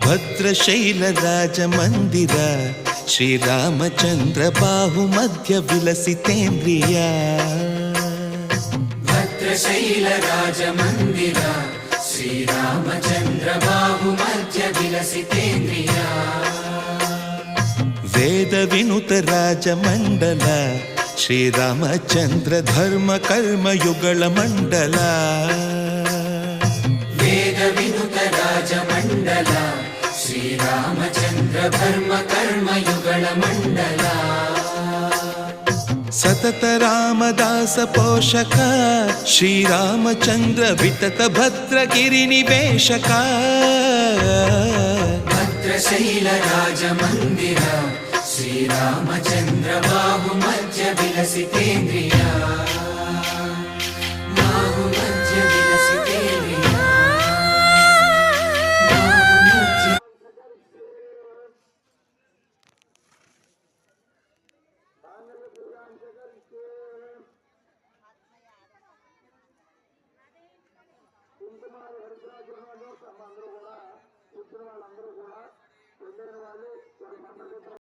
ಭದ್ರಶೈಲ ರಾಜ ಮಂದಿರ ಶ್ರೀರಾಮಚಂದ್ರ ಬಾಹು ಮಧ್ಯ ವಿಲಸಿತೇಂದ್ರಿಯ. ಭದ್ರಶೈಲ ರಾಜ ಮಂದಿರ ಶ್ರೀರಾಮಚಂದ್ರ ಬಾಹು ಮಧ್ಯ ವಿಲಸಿತೇಂದ್ರಿಯ. ವೇದ ವಿನುತ ರಾಜ ಮಂಡಲ ಶ್ರೀರಾಮಚಂದ್ರ ಧರ್ಮ ಕರ್ಮ ಯುಗಳ ಮಂಡಲ. ವೇದ ವಿನುತ ರಾಜ ಮಂಡಲ ಶ್ರೀರಾಮಚಂದ್ರ ಧರ್ಮ ಕರ್ಮ ಯುಗಳ ಮಂಡಲ. ಸತತ ರಾಮದಾಸ ಪೋಷಕ ಶ್ರೀರಾಮಚಂದ್ರ ವಿತತ ಭದ್ರಗಿರಿ ನಿವೇಶಕ. ಭದ್ರಶೈಲ ರಾಜ ಮಂದಿರ ಶ್ರೀರಾಮಚಂದ್ರ ಬಾಹು ಮಧ್ಯ ವಿಲಸಿತೇಂದ್ರಿಯ. ಬಾಹು ಮಧ್ಯ ವಿಲಸಿತೇಂದ್ರಿಯ.